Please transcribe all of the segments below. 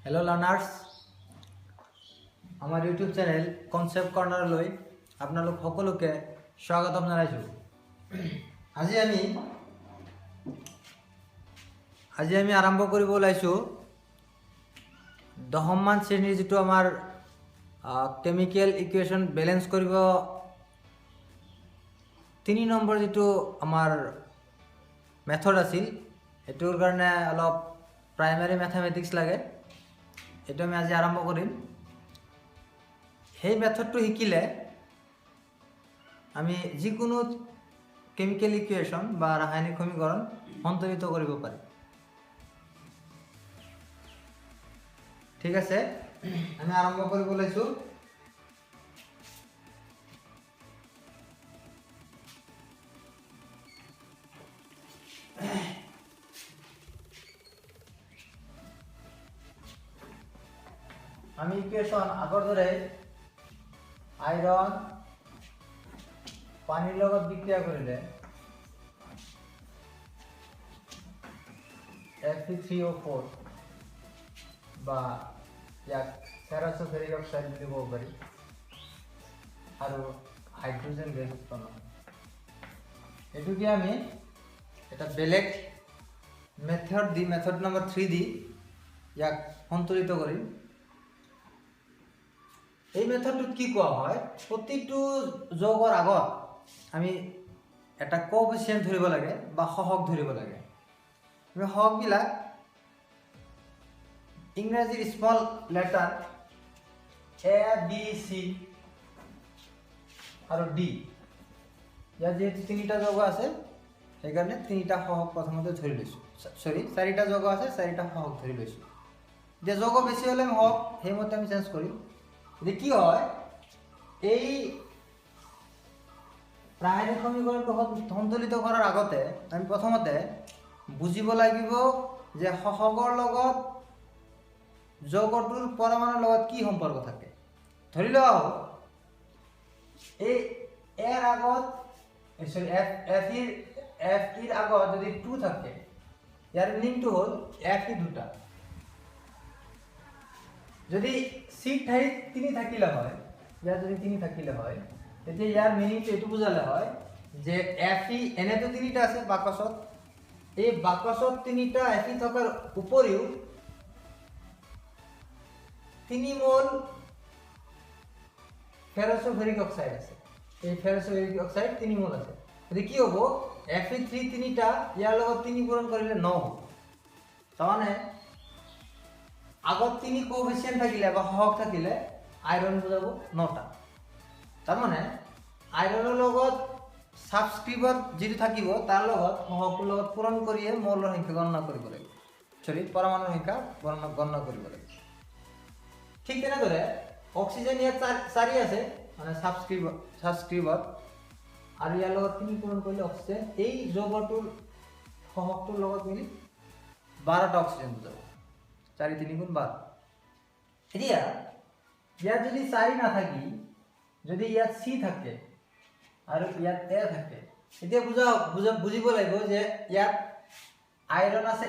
Hello learners आमार YouTube channel concept कर्नारলৈ आपनालोक सकलोके स्वागतम जानाइছোঁ। আজি আমি आरम्भ কৰিব ওলাইছোঁ দশমমান শ্ৰেণীৰ যিটো আমাৰ কেমিকেল ইকুৱেশ্যন বেলেন্স কৰিব 3 নম্বৰ যিটো আমাৰ মেথড আছিল এটোৰ কাৰণে অলপ প্ৰাইমাৰী ম্যাথমেটিক্স লাগে। এটা আমি আজি আৰম্ভ কৰিম। সেই মেথডটো শিকিলে আমি যিকোনো কেমিকেল ইকুৱেশ্যন বা ৰাসায়নিক সমীকৰণ সন্তুলিত কৰিব পাৰি। ঠিক আছে, আমি আৰম্ভ কৰিব লৈছোঁ। আমি ইকুৱেশ্যন আগৰ দৰে আইৰন পানীৰ লগত বিক্ৰিয়া কৰিলে Fe3O4 বা ইয়াক ফেৰাছ'ফেৰিক অক্সাইড বুলি ক'ব পাৰি আৰু হাইড্ৰোজেন গেছ উৎপন্ন হয়। এটুকে আমি এটা বেলেগ মেথড নম্বৰ 3 দি ইয়াক সন্তুলিত কৰিম। এই মেথডটোত কি কোৱা হয়, প্ৰতিটো যৌগৰ আগত আমি এটা কোএফিচিয়েন্ট ধৰিব লাগে বা সহগ ধৰিব লাগে। আমি সহগবিলাক ইংৰাজীৰ small letter A B C আৰু D, ইয়াত যেহেতু 3টা যৌগ আছে সেইকাৰণে 3টা সহগ প্ৰথমতে ধৰি লৈছোঁ। 4টা যৌগ আছে 4টা সহগ ধৰি লৈছোঁ। যে যৌগ বেছি হ'লে আমি সহগ সেইমতে আমি চেঞ্জ কৰিম। যে কি হয়, এই ৰাসায়নিক সমীকৰণটো সন্তুলিত কৰাৰ আগতে আমি প্ৰথমতে বুজিব লাগিব যে সহগৰ লগত যৌগটোৰ পৰমাণুৰ লগত কি সম্পৰ্ক থাকে। ধৰি লোৱা হওক এই এৰ আগত এফ ইৰ আগত যদি 2 থাকে, ইয়াৰ মিনিংটো হ'ল এফ ই 2টা। যদি সি ঠাইত 3 থাকিলে হয়, ইয়াত যদি 3 থাকিলে হয়, তেতিয়া ইয়াৰ মিনিংটো এইটো বুজালে হয় যে এফ ই এনেতো 3টা আছে বাকচত, এই বাকচত 3টা এফ ই থকাৰ উপৰিও 3 মোল ফেৰাছ'ফেৰিক অক্সাইড আছে। এই ফেৰাছ'ফেৰিক অক্সাইড 3 মোল আছে। গতিকে কি হ'ব, এফ ই 3টা ইয়াৰ লগত 3 পূৰণ কৰিলে 9 হ'ব। তাৰমানে আগত 3 কোএফিচিয়েন্ট থাকিলে বা সহগ থাকিলে আইৰন বুজাব 9টা। তাৰমানে আইৰনৰ লগত সাবস্ক্ৰিপ্টত যিটো থাকিব তাৰ লগত সহগটোৰ লগত পূৰণ কৰিয়ে মৌলৰ সংখ্যা গণনা কৰিব লাগিব, পৰমাণুৰ সংখ্যা গণনা কৰিব লাগিব। ঠিক তেনেদৰে অক্সিজেন ইয়াত 4 আছে মানে সাবস্ক্ৰিপ্টত, আৰু ইয়াৰ লগত 3 পূৰণ কৰিলে অক্সিজেন এই যৌগটোৰ সহগটোৰ লগত মিলি 12টা অক্সিজেন বুজাব। 4 3 গুণ 12। এতিয়া ইয়াত যদি 4 নাথাকি যদি ইয়াত চি থাকে আৰু ইয়াত এ থাকে, এতিয়া বুজিব লাগিব যে ইয়াত আইৰন আছে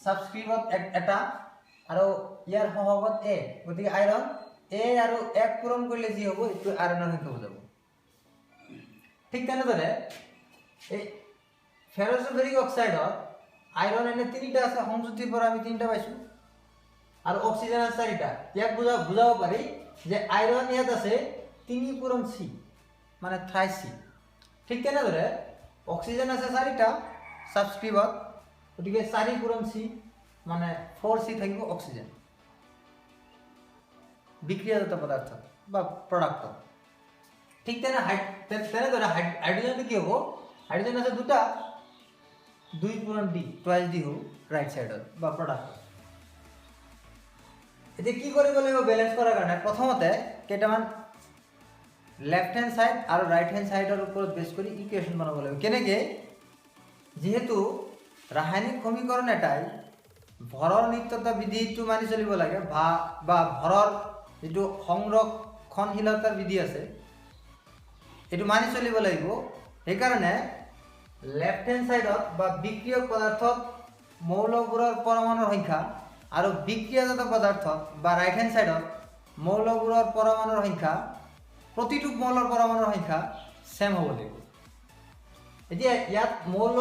সাবস্ক্ৰিপ্টত এটা আৰু ইয়াৰ সহগত এ, গতিকে আইৰন এ আৰু 1 পূৰণ কৰিলে যি হ'ব এইটো আইৰনৰ সংখ্যা বুজাব। ঠিক তেনেদৰে এই ফেৰাছ'ফেৰিক অক্সাইডত আইৰন এনে 3টা আছে, সংযুতিৰ পৰা আমি 3টা পাইছোঁ, আৰু অক্সিজেন আছে 4টা। ইয়াক বুজাব পাৰি যে আইৰন ইয়াত আছে 3 পূৰণ চি মানে থ্ৰাইচ চি। ঠিক তেনেদৰে অক্সিজেন আছে 4টা সাবস্ক্ৰিপ্টত, গতিকে 4 পূৰণ চি মানে 4 চি থাকিব অক্সিজেন বিক্ৰিয়াজাত পদাৰ্থ বা প্ৰডাক্টত। ঠিক তেনেদৰে হাইড্ৰোজেনটো কি হ'ব, হাইড্ৰোজেন আছে 2টা, 2 পূৰণ ডি টুৱাইচ ডি হ'ব ৰাইট সাইডত বা প্ৰডাক্টত। এতিয়া কি কৰিব লাগিব বেলেন্স কৰাৰ কাৰণে, প্ৰথমতে কেইটামান লেফট হেণ্ড সাইড আৰু ৰাইট হেণ্ড সাইডৰ ওপৰত বেছ কৰি ইকুৱেশ্যন বনাব লাগিব। কেনেকৈ, যিহেতু ৰাসায়নিক সমীকৰণ এটাই ভৰৰ নিত্যতা বিধিটো মানি চলিব লাগে বা ভৰৰ যিটো সংৰক্ষণশীলতাৰ বিধি আছে এইটো মানি চলিব লাগিব। সেইকাৰণে লেফট হেণ্ড সাইডত বা বিক্ৰিয়ক পদাৰ্থত মৌলবোৰৰ পৰমাণুৰ সংখ্যা আৰু বিক্ৰিয়াজাত পদাৰ্থ বা ৰাইট হেণ্ড ছাইডত মৌলবোৰৰ পৰমাণুৰ সংখ্যা প্ৰতিটো মৌলৰ পৰমাণুৰ সংখ্যা সেম হ'ব লাগিব। এতিয়া ইয়াত মৌল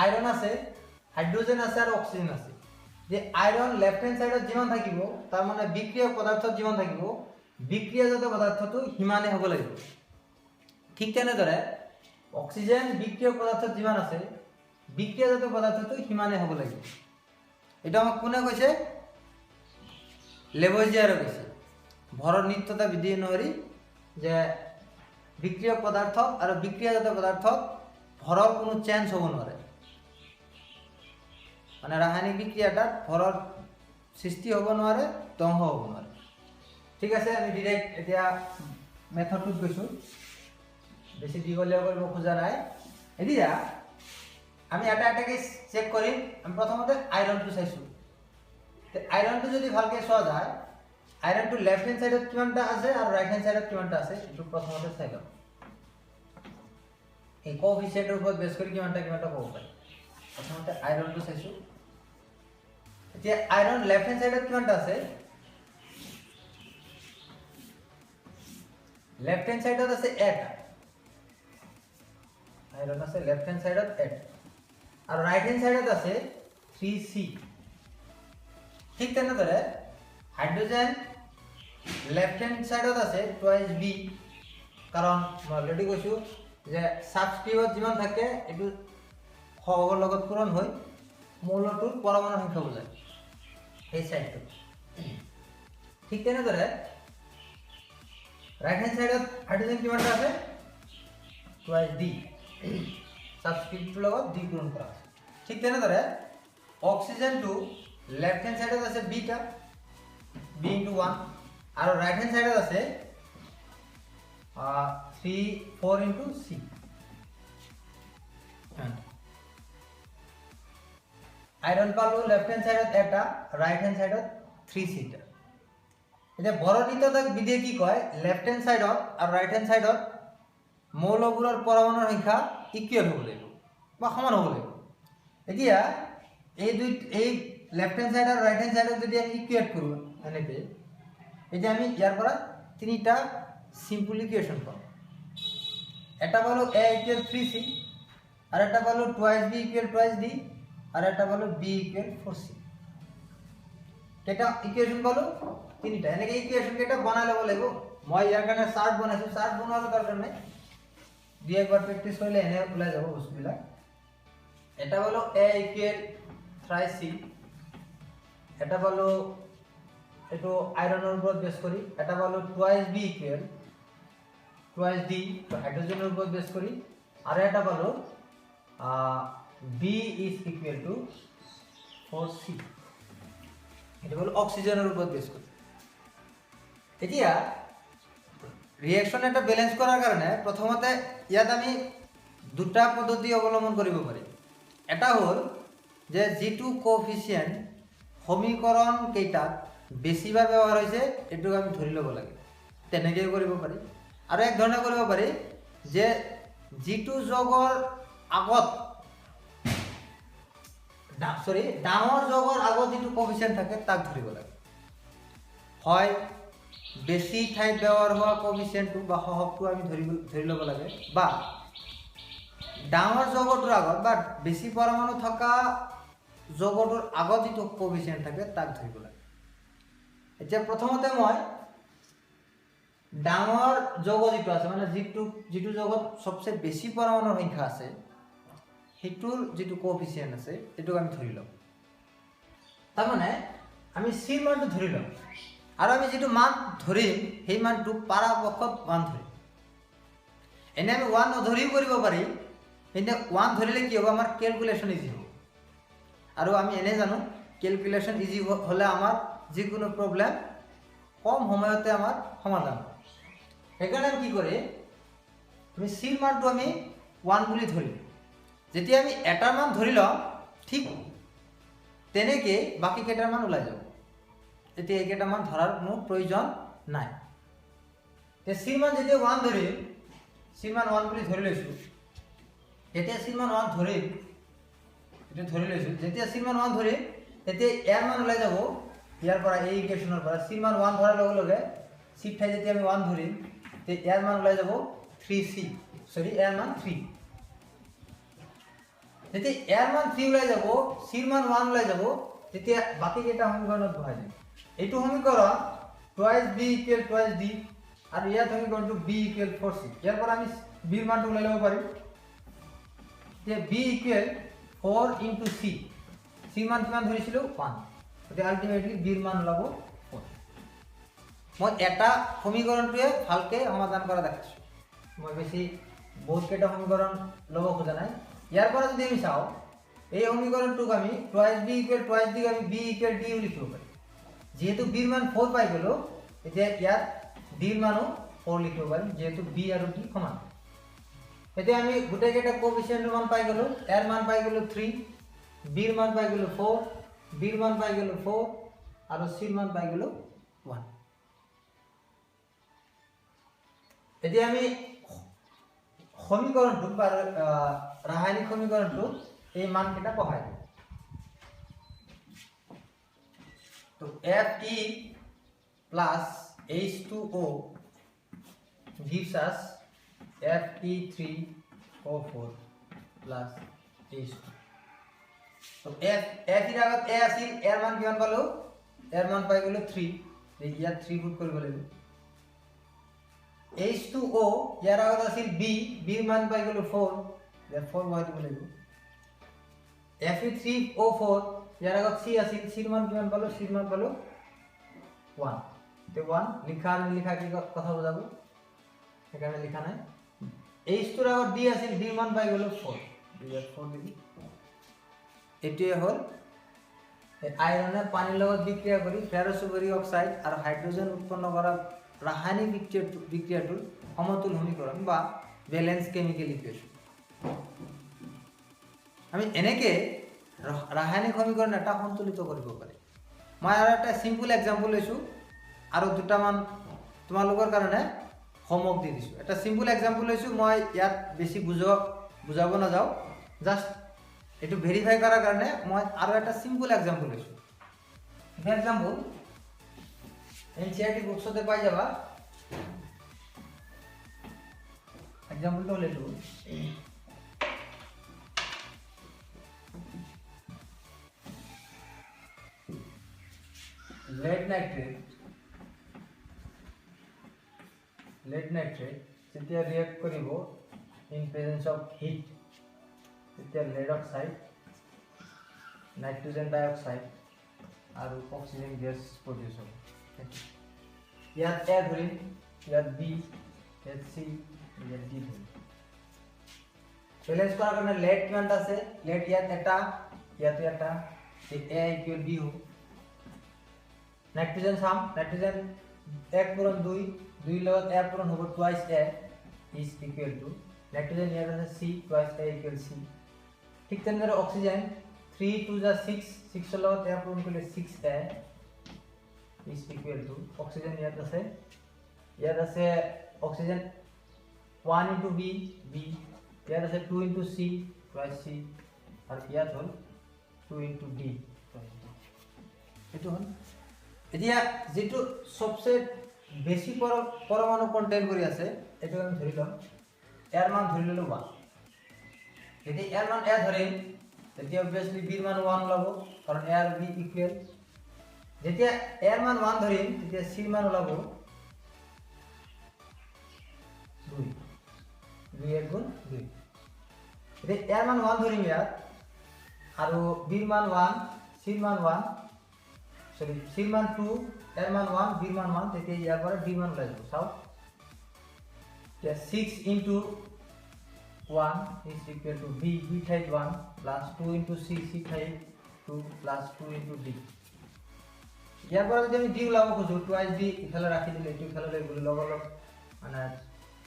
আইৰণ আছে, হাইড্ৰোজেন আছে আৰু অক্সিজেন আছে। যে আইৰণ লেফট হেণ্ড ছাইডত যিমান থাকিব তাৰ মানে বিক্ৰিয়া পদাৰ্থত যিমান থাকিব বিক্ৰিয়াজাত পদাৰ্থটো সিমানে হ'ব লাগিব। ঠিক তেনেদৰে অক্সিজেন বিক্ৰিয়ক পদাৰ্থত যিমান আছে বিক্ৰিয়াজাত পদাৰ্থটো সিমানে হ'ব লাগিব। এটা আমাক কোনে কৈছে? লেভজিয়াৰে কৈছে। ভৰৰ নিত্যতা বিধি অনুসৰি যে বিক্ৰিয়ক পদাৰ্থ আৰু বিক্ৰিয়াজাত পদাৰ্থত ভৰৰ কোনো চেঞ্জ হ'ব নোৱাৰে, মানে ৰাসায়নিক বিক্ৰিয়াটাত ভৰৰ সৃষ্টি হ'ব নোৱাৰে, ধ্বংস হ'ব নোৱাৰে। ঠিক আছে, আমি ডিৰেক্ট এতিয়া মেথডটোত গৈছোঁ, বেছি দীঘলীয়া কৰিব খোজা নাই। এতিয়া আমি এটা এটাকে চেক কৰিম। আমি প্ৰথমতে আইৰণটো চাইছোঁ। আইৰণটো যদি ভালকে চোৱা যায়, আইৰণটো লেফট হেণ্ড সাইডত কিমানটা আছে আৰু ৰাইট হেণ্ড সাইডত কিমানটা আছে এইটো প্ৰথমতে চাই লওঁ। এই কোএফিচিয়েন্টৰ ওপৰত বেছ কৰি কিমানটা ক'ব পাৰি। প্ৰথমতে আইৰণটো চাইছোঁ। এতিয়া আইৰণ লেফট হেণ্ড সাইডত কিমানটা আছে? লেফট হেণ্ড সাইডত আছে 1টা আইৰণ আছে লেফট হেণ্ড সাইডত 1 আৰু ৰাইট হেণ্ড সাইডত আছে 3C। ঠিক তেনেদৰে হাইড্ৰোজেন লেফট হেণ্ড সাইডত আছে 2B, কাৰণ মই অলৰেডি কৈছোঁ যে সাবস্ক্ৰিপ্টত যিমান থাকে এইটো সহগৰ লগত পূৰণ হৈ মৌলটোৰ পৰমাণুৰ সংখ্যা বুজায় এই সাইডটো। ঠিক তেনেদৰে ৰাইট হ্যান্ড সাইডত হাইড্ৰোজেন কিমানটা আছে? 2D, সাবস্ক্ৰিপ্টৰ লগত D পূৰণ কৰা আছে। ঠিক তেনেদৰে অক্সিজেনটো লেফট হ্যান্ড সাইডত আছে Bটা, B * 1 আৰু ৰাইট হ্যান্ড সাইডত আছে 4 * C। আইৰণ পালো লেফট হ্যান্ড সাইডত 1টা, ৰাইট হ্যান্ড সাইডত 3Cটা। এতিয়া ভৰৰ নিত্যতা বিধিয়ে কি কয়? লেফট হ্যান্ড সাইডত আৰু ৰাইট হ্যান্ড সাইডত মৌলবোৰৰ পৰমাণুৰ সংখ্যা ইকুৱেল হ'ব লাগিব বা সমান হ'ব লাগিব। এতিয়া এই লেফট হ্যান্ড সাইড আৰু ৰাইট হ্যান্ড সাইডত যদি আমি ইকুৱেট কৰোঁ এনেকৈ, এতিয়া আমি ইয়াৰ পৰা তিনিটা সিম্পল ইকুৱেশ্যন পাম। এটা পালো A = 3C, আৰু এটা পালো 2B = 2D, আৰু এটা পালো B = 4C। কেইটা ইকুৱেশ্যন পালো? তিনিটা। এনেকৈ ইকুৱেশ্যন কেইটা বনাই ল'ব লাগিব। মই ইয়াৰ কাৰণে চাৰ্ট বনাইছোঁ। চাৰ্ট বনোৱাৰ দৰকাৰ নাই, দুই একবাৰ প্ৰেক্টিছ কৰিলে এনে ওলাই যাব বস্তুবিলাক। এটা পালো A = 3C, এটা পালো এইটো আইৰণৰ ওপৰত বেছ কৰি, এটা পালো 2B = 2D হাইড্ৰোজেনৰ ওপৰত বেছ কৰি, আৰু এটা পালো B = 4C, এটা পালো অক্সিজেনৰ ওপৰত বেছ কৰি। এতিয়া ৰিয়েকশ্যন এটা বেলেন্স কৰাৰ কাৰণে প্ৰথমতে ইয়াত আমি দুটা পদ্ধতি অৱলম্বন কৰিব পাৰিম। এটা হ'ল যে যিটো কোএফিচিয়েন্ট সমীকৰণ কেইটাত বেছিবাৰ ব্যৱহাৰ হৈছে এইটোক আমি ধৰি ল'ব লাগে, তেনেকৈও কৰিব পাৰি। আৰু এক ধৰণে কৰিব পাৰি যে যিটো যোগৰ আগত ডাঙৰ যোগৰ আগত যিটো কোএফিচিয়েন্ট থাকে তাক ধৰিব লাগে। হয় বেছি ঠাইত ব্যৱহাৰ হোৱা কোএফিচিয়েন্টটো বা সহগটো আমি ধৰি ল'ব লাগে, বা ডাঙৰ যোগটোৰ আগত বা বেছি পৰমাণু থকা যোগটোৰ আগত যিটো কোএফিচিয়েন্ট থাকে তাক ধৰিব লাগে। এতিয়া প্ৰথমতে মই ডাঙৰ যোগ যিটো আছে, মানে যিটো যোগত সবচে বেছি পৰমাণুৰ সংখ্যা আছে সেইটোৰ যিটো কোএফিচিয়েন্ট আছে এইটোক আমি ধৰি ল'ম। তাৰমানে আমি C মানটো ধৰি ল'ম, আৰু আমি যিটো মান ধৰিম সেই মানটো পৰাপক্ষত 1 ধৰিম। এনে আমি 1 নধৰিও কৰিব পাৰি, কিন্তু 1 ধৰিলে কি হ'ব? আমাৰ কেলকুলেশ্যন ইজি হ'ব। আৰু আমি এনে জানো কেলকুলেশ্যন ইজি হ'লে আমাৰ যিকোনো প্ৰব্লেম কম সময়তে আমাৰ সমাধান হয়। সেইকাৰণে আমি কি কৰিম? আমি C মানটো আমি 1 বুলি ধৰিম। যেতিয়া আমি এটাৰ মান ধৰি লওঁ ঠিক তেনেকৈ বাকী কেইটাৰ মান ওলাই যাব। এতিয়া এইকেইটা মান ধৰাৰ কোনো প্ৰয়োজন নাই। তে C মান যেতিয়া 1 ধৰিম, C মান 1 বুলি ধৰি লৈছোঁ। যেতিয়া C মান 1 ধৰিম, এইটো ধৰি লৈছোঁ, যেতিয়া C মান 1 ধৰিম এতিয়া ইয়াৰ মান ওলাই যাব ইয়াৰ পৰা এই ইকুৱেশ্যনৰ পৰা c মান 1 ধৰাৰ লগে লগে c ঠাই যেতিয়া আমি 1 ধৰিম তে ইয়াৰ মান ওলাই যাব 3c সৰি ইয়াৰ মান 3 যেতিয়া ইয়াৰ মান 3 ওলাই যাব c ৰ মান 1 ওলাই যাব তেতিয়া বাকি কেইটা সমীকৰণত বহাই দিম এইটো সমীকৰণ twice b equal twice d আৰু ইয়াৰ সমীকৰণটো b equal 4c ইয়াৰ পৰা আমি b ৰ মানটো ওলাই ল'ব পাৰিম যে b equal 4 into c c মান কিমান ধৰিছিলো 1 গতিকে আলটিমেটলি b ৰ মান ওলাব 4 মই এটা সমীকৰণটোৱে ভালকে সমাধান কৰা দেখাইছো মই বেছি বহুত কেইটা সমীকৰণ ল'ব খোজা নাই ইয়াৰ পৰা যদি আমি চাও এই সমীকৰণটোক আমি twice b equal twice d আমি b equal d লিখিব পাৰি যেহেতু b ৰ মান 4 পাই গলো এতিয়া ইয়াত d ৰ মানো 4 লিখিব পাৰি যেহেতু b আৰু d সমান এতিয়া আমি গোটেই কেইটা কোএফিচিয়েন্টৰ মান পাই গলো r মান পাই গলো 3 b ৰ মান পাই গলো 4 b ৰ মান পাই গলো 4 আৰু c ৰ মান পাই গলো 1 এতিয়া আমি সমীকৰণটো বা ৰাসায়নিক সমীকৰণটো এই মান কেইটা বহাই দিম তো Fe plus H2O gives us Fe3O4 plus H2 তো F এর আগত A আছিল এর মান কিমান পালো এর মান পাই গলো 3 এই ইয়াত 3 পুট কৰিব লাগিব H2O ইয়াৰ আগত আছিল B B ৰ মান পাই গলো 4 therefore মই দিব লাগিব Fe3O4 ইয়াৰ আগত C আছিল C ৰ মান কিমান পালো C ৰ মান পালো 1 তে 1 লিখা আৰু লিখা কি কথা বুজাব এখানে লিখা নাই H2 ৰ আগত D আছিল D ৰ মান পাই গলো 4 ইয়াত 4 দিবি এটিয়ে হল আয়ৰনেৰ পানিৰ লগত বিক্ৰিয়া কৰি ফেৰোসুবেৰিক অক্সাইড আৰ হাইড্ৰোজেন উৎপন্ন কৰা ৰাসায়নিক বিক্ৰিয়াটোৰ সমতুল সমীকৰণ বা ব্যালেন্স কেমিক্যাল ইকুয়েশন আমি এনেকে ৰাসায়নিক সমীকৰণ এটা সন্তুলিত কৰিব পাৰি মই আৰু এটা সিম্পল এক্সাম্পল লৈছো আৰু দুটা মান তোমালোকৰ কাৰণে হোমৱৰ্ক দি দিছো এটা সিম্পল এক্সাম্পল লৈছো মই ইয়াত বেছি বুজাব না যাও জাস্ট এটু ভেরিফাই করার কারণে মই আরো একটা সিম্পল एग्जांपल লৈছো এই एग्जांपल এনসিআরটি বুকসতে পাই যাবা एग्जांपलটা হলো এটু lead nitrate যেতিয়া রিঅ্যাক্ট করিব ইন প্রেজেন্স অফ হিট তেতিয়া lead oxide nitrogen dioxide আৰু oxygen gas produce হ'ব ইয়াত A ধৰিম ইয়াত B ইয়াত C ইয়াত D ধৰিম ব্যালেন্স কৰাৰ কাৰণে lead কিমানটা আছে lead ইয়াত এটা ইয়াত এটা A equal B হ'ব নাইট্রোজেন সাম নাইট্রোজেন 1 পূরণ 2 2 লগত A পূরণ হ'ব twice A is equal to nitrogen ইয়াত আছে C twice A equal C ঠিক তেনেদৰে অক্সিজেন 3 2 যা 6 6 ৰ লগত এয়া পূৰণ কৰিলে 6A is equal to oxygen ইয়াত আছে অক্সিজেন 1 into B B ইয়াত আছে 2 into C twice C আৰু ইয়াত হ'ল 2 into D এটো হ'ল এতিয়া যেটো সবচে বেছি পৰমাণু কন্টেইন কৰি আছে এটো আমি ধৰি লম এৰ মান ধৰি ললো 1 যদি এর মান a ধরেন তেতিয়া obviously b এর মান 1 লব কারণ a আর b ইকুয়াল যেতিয়া a এর মান 1 ধরেন তেতিয়া c এর মান লব 2 2 এর গুণ 2 যদি a এর মান 1 ধরেন ইয়াত আর b এর মান 1 c এর মান 1 সরি c এর মান 2 a এর মান 1 b এর মান 1 তেতিয়া ইয়াৰ পৰা d মান ওলাই যাব চাও 6 into 1 is equal to B ঠাইত 1 plus 2 into C ঠাইত 2 plus 2 into D ইয়াৰ পৰা যদি আমি D ওলাব খুজো twice D ইফালে ৰাখি দিলে এইটো ইফালে লৈ গ'লে লগ মানে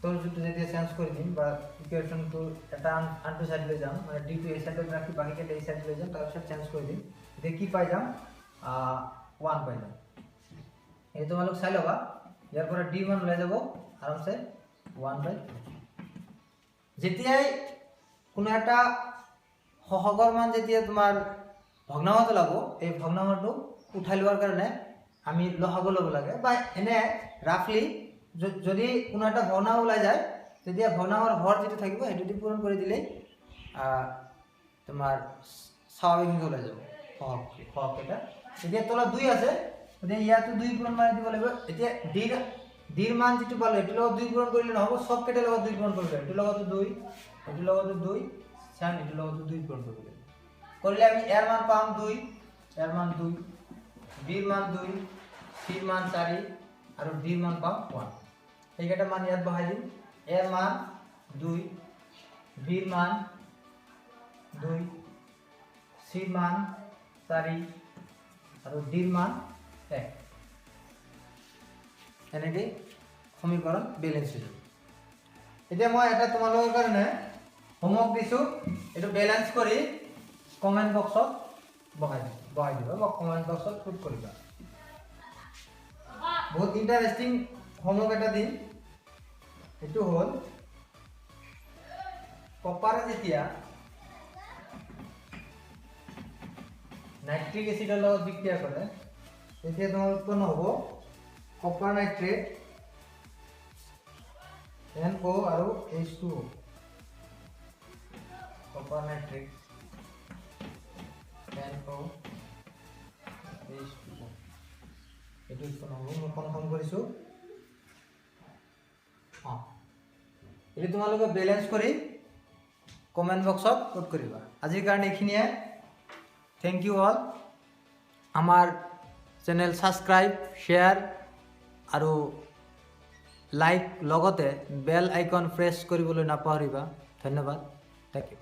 তোৰ যদি চেঞ্জ কৰি দিম বা ইকুয়েশনটো এটা আনটো সাইড লৈ যাম মানে D টো এই সাইডত ৰাখি বাকি কেইটা এই সাইড লৈ যাম তাৰ পিছত চেঞ্জ কৰি দিম এতিয়া কি পাই যাম 1 পাই যাম এই তোমালোক চাই লবা ইয়াৰ পৰা D মান লৈ যাব আৰামসে 1/2 যেতিয়াই কোনো একটা সহগৰ মান যেতিয়া তোমাৰ ভগ্নাংশ ওলাব। এই ভগ্নাংশটো উঠাই লোৱাৰ কাৰণে আমি লসাগু ল'ব লাগে, বা এনে ৰাফলি যদি কোনো এটা ভগ্নাংশ ওলাই যায় তেতিয়া ভগ্নাংশৰ হৰ যিটো থাকিব সেইটো দি পূৰণ কৰি দিলেই তোমাৰ স্বাভাৱিকভাৱে ওলাই যাব সহগকেইটা। এতিয়া তলত 2 আছে, গতিকে ইয়াতো 2 পূৰণ মাৰি দিব লাগিব। এতিয়া ডিৰ মান যিটো পালোঁ এইটোৰ লগত 2 পূৰণ কৰিলে নহ'ব, চবকেইটাৰ লগত 2 পূৰণ কৰিব লাগিব। এইটোৰ লগতো 2, এইটোৰ লগতো 2, চাম এইটোৰ লগতো 2 পূৰণ কৰিব লাগিব। কৰিলে আমি এৰ মান পাম 2, এৰ মান 2, বিৰ মান 2, চিৰ মান 4 আৰু ডিৰ মান পাম 1। সেইকেইটা মান ইয়াত বহাই দিম। এৰ মান 2, বিৰ মান 2, চিৰ মান 4 আৰু ডিৰ মান 1। এনেকৈ সমীকৰণ বেলেঞ্চ হৈ যাব। এতিয়া মই এটা তোমালোকৰ কাৰণে হোমৱৰ্ক দিছোঁ, এইটো বেলেঞ্চ কৰি কমেণ্ট বক্সত বহাই দিবা বা কমেণ্ট বক্সত পুট কৰিবা। বহুত ইণ্টাৰেষ্টিং হোমৱৰ্ক এটা দিম। এইটো হ'ল কপাৰে যেতিয়া নাইট্ৰিক এচিডৰ লগত বিক্ৰিয়া কৰে তেতিয়া তোমাৰ উৎপন্ন হ'ব কপাৰ নাইট্ৰেট NO আৰু H2O। Copper nitrate NO H2O এইটো উৎপন্ন হ'ব। মই কনফাৰ্ম কৰিছোঁ। এইটো তোমালোকে বেলেঞ্চ কৰি কমেণ্ট বক্সত পুট কৰিবা। আজিৰ কাৰণে এইখিনিয়ে। Thank you all. আমাৰ চেনেল ছাবস্ক্ৰাইব, শ্বেয়াৰ আৰু লাইক লগতে বেল আইকন প্ৰেছ কৰিবলৈ নাপাহৰিবা। ধন্যবাদ। Thank U.